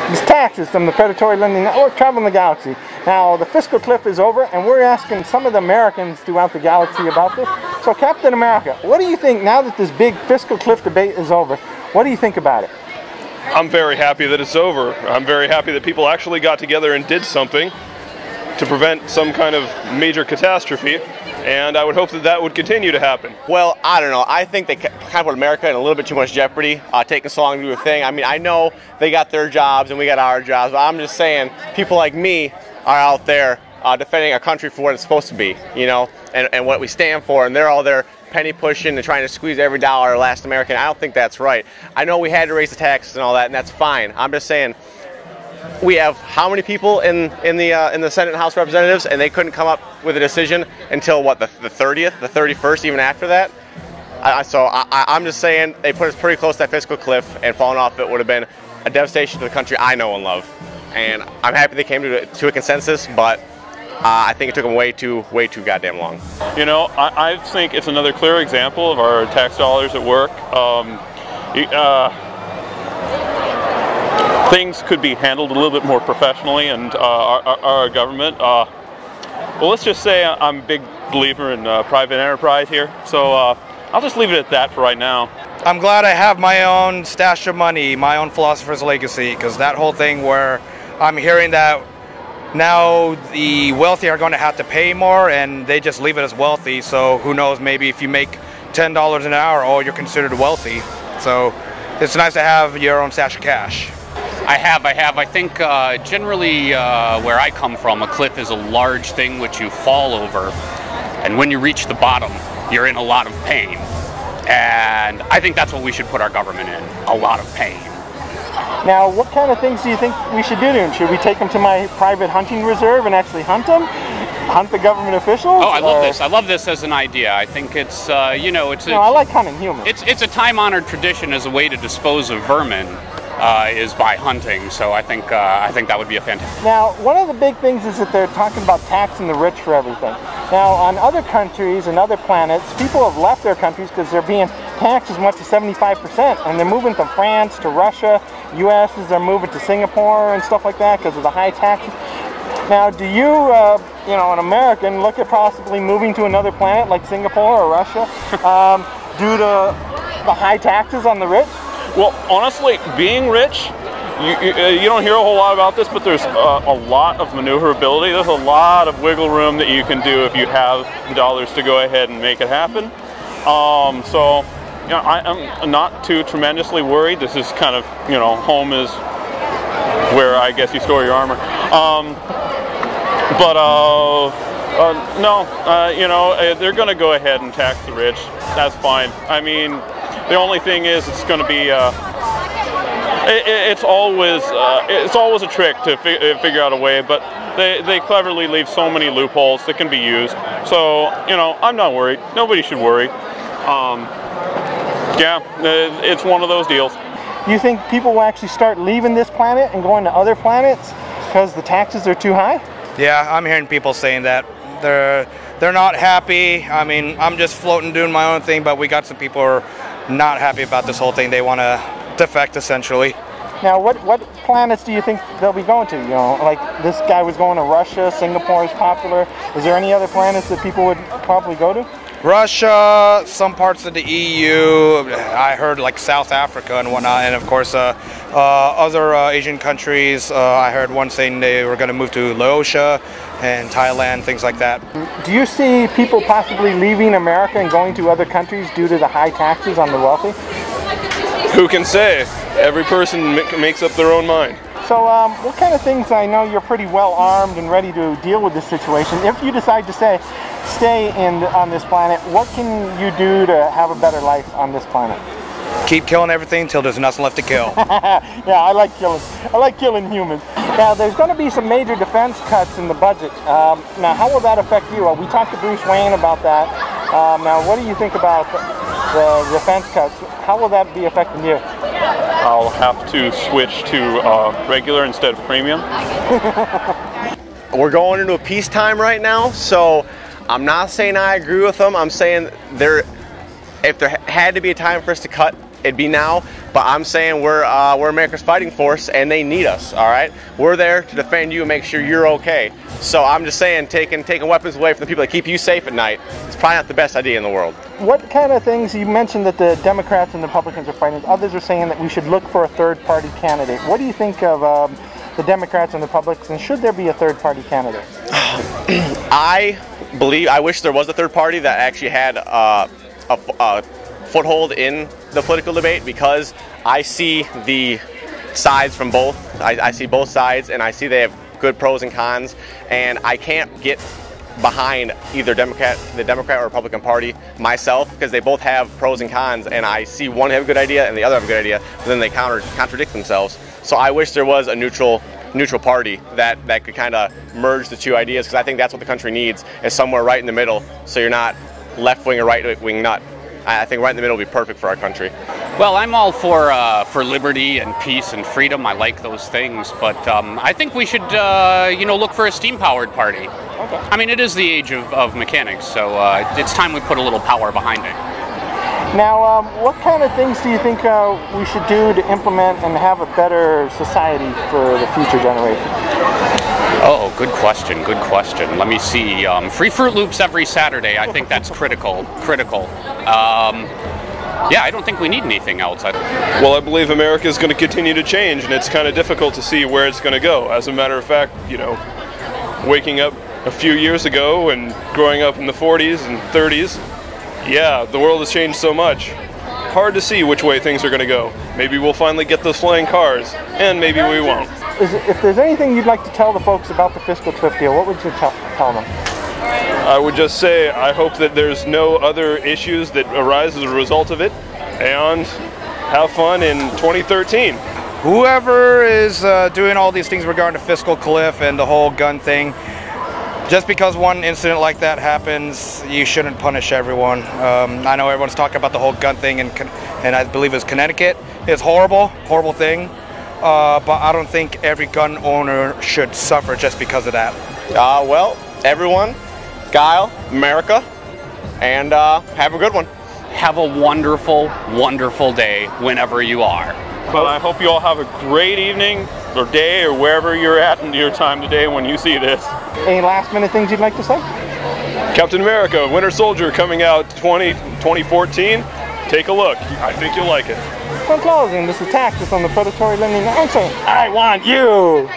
These taxes from the predatory lending network traveling the galaxy. Now, the fiscal cliff is over, and we're asking some of the Americans throughout the galaxy about this. So, Captain America, what do you think now that this big fiscal cliff debate is over? What do you think about it? I'm very happy that it's over. I'm very happy that people actually got together and did something to prevent some kind of major catastrophe, and I would hope that that would continue to happen. Well, I don't know. I think they kind of put America in a little bit too much jeopardy, taking so long to do a thing. I mean, I know they got their jobs and we got our jobs, but I'm just saying people like me are out there defending our country for what it's supposed to be, you know, and what we stand for, and they're all there penny pushing and trying to squeeze every dollar of last American. I don't think that's right. I know we had to raise the taxes and all that, and that's fine. I'm just saying, we have how many people in the Senate and House of Representatives, and they couldn't come up with a decision until what, the 30th, the 31st, even after that. I'm just saying they put us pretty close to that fiscal cliff, and falling off it would have been a devastation to the country I know and love. And I'm happy they came to a consensus, but I think it took them way too goddamn long. You know, I think it's another clear example of our tax dollars at work. Things could be handled a little bit more professionally, and our government. Well, let's just say I'm a big believer in private enterprise here, so I'll just leave it at that for right now. I'm glad I have my own stash of money, my own philosopher's legacy, because that whole thing where I'm hearing that now the wealthy are going to have to pay more, and they just leave it as wealthy, so who knows, maybe if you make $10 an hour, oh, you're considered wealthy. So it's nice to have your own stash of cash. I have. I think generally where I come from, a cliff is a large thing which you fall over, and when you reach the bottom, you're in a lot of pain. And I think that's what we should put our government in, a lot of pain. Now, what kind of things do you think we should do to them? Should we take them to my private hunting reserve and actually hunt them? Hunt the government officials? Oh, I love this. I love this as an idea. I think it's, you know, it's... I like hunting humans. It's a time-honored tradition as a way to dispose of vermin. Is by hunting, so I think that would be a fantastic. Now, one of the big things is that they're talking about taxing the rich for everything. Now, on other countries and other planets, people have left their countries because they're being taxed as much as 75%, and they're moving to France, to Russia. U.S.'s are moving to Singapore and stuff like that because of the high taxes. Now, do you, you know, an American, look at possibly moving to another planet like Singapore or Russia due to the high taxes on the rich? Well, honestly, being rich, you don't hear a whole lot about this, but there's a lot of maneuverability. There's a lot of wiggle room that you can do if you have the dollars to go ahead and make it happen. So, you know, I'm not too tremendously worried. This is kind of, you know, home is where I guess you store your armor. No, you know, they're going to go ahead and tax the rich. That's fine. I mean, the only thing is, it's going to be, it's always a trick to figure out a way, but they cleverly leave so many loopholes that can be used. So, you know, I'm not worried. Nobody should worry. Yeah, it's one of those deals. Do you think people will actually start leaving this planet and going to other planets because the taxes are too high? Yeah, I'm hearing people saying that. They're not happy. I mean, I'm just floating doing my own thing, but we got some people who are not happy about this whole thing. They want to defect, essentially. Now, what planets do you think they'll be going to? You know, like this guy was going to Russia, Singapore is popular. Is there any other planets that people would probably go to? Russia, some parts of the EU, I heard like South Africa and whatnot, and of course other Asian countries. I heard one saying they were going to move to Laos and Thailand, things like that. Do you see people possibly leaving America and going to other countries due to the high taxes on the wealthy? Who can say? Every person makes up their own mind. So what kind of things, I know you're pretty well armed and ready to deal with this situation. If you decide to stay on this planet, what can you do to have a better life on this planet? Keep killing everything until there's nothing left to kill. Yeah, I like killing humans. Now, there's going to be some major defense cuts in the budget. Now, how will that affect you? We talked to Bruce Wayne about that. Now, what do you think about the defense cuts? How will that be affecting you? I'll have to switch to regular instead of premium. We're going into a peacetime right now, so I'm not saying I agree with them. I'm saying if there had to be a time for us to cut it'd be now. But I'm saying we're America's fighting force, and they need us. All right, we're there to defend you and make sure you're okay. So I'm just saying, taking weapons away from the people that keep you safe at night is probably not the best idea in the world. What kind of things, you mentioned that the Democrats and Republicans are fighting, others are saying that we should look for a third-party candidate. What do you think of the Democrats and the Republicans, and should there be a third-party candidate? I wish there was a third party that actually had a foothold in the political debate, because I see the sides from both. I see both sides, and I see they have good pros and cons, and I can't get behind either the Democrat or Republican Party myself, because they both have pros and cons, and I see one have a good idea and the other have a good idea, but then they contradict themselves. So I wish there was a neutral party that could kind of merge the two ideas, because I think that's what the country needs, is somewhere right in the middle, so you're not left wing or right wing nut. I think right in the middle would be perfect for our country. Well, I'm all for liberty and peace and freedom. I like those things, but I think we should, look for a steam-powered party. Okay. I mean, it is the age of mechanics, so it's time we put a little power behind it. Now, what kind of things do you think we should do to implement and have a better society for the future generation? Oh, good question, good question. Let me see. Free Fruit Loops every Saturday. I think that's critical. Yeah, I don't think we need anything else. Well, I believe America is going to continue to change, and it's kind of difficult to see where it's going to go. As a matter of fact, waking up a few years ago and growing up in the 40s and 30s, yeah, the world has changed so much. Hard to see which way things are going to go. Maybe we'll finally get those flying cars, and maybe we won't. If there's anything you'd like to tell the folks about the fiscal cliff deal, what would you tell them? I would just say I hope that there's no other issues that arise as a result of it, and have fun in 2013. Whoever is doing all these things regarding the fiscal cliff and the whole gun thing, just because one incident like that happens, you shouldn't punish everyone. I know everyone's talking about the whole gun thing, and I believe it's Connecticut. It's horrible thing, but I don't think every gun owner should suffer just because of that. Well, everyone, Guile, America, and have a good one. Have a wonderful, wonderful day whenever you are. But I hope you all have a great evening or day or wherever you're at in your time today when you see this. Any last minute things you'd like to say? Captain America, Winter Soldier coming out 2014. Take a look. I think you'll like it. So in closing, this is Taxis on the Predatory Lending. I'm saying, I want you!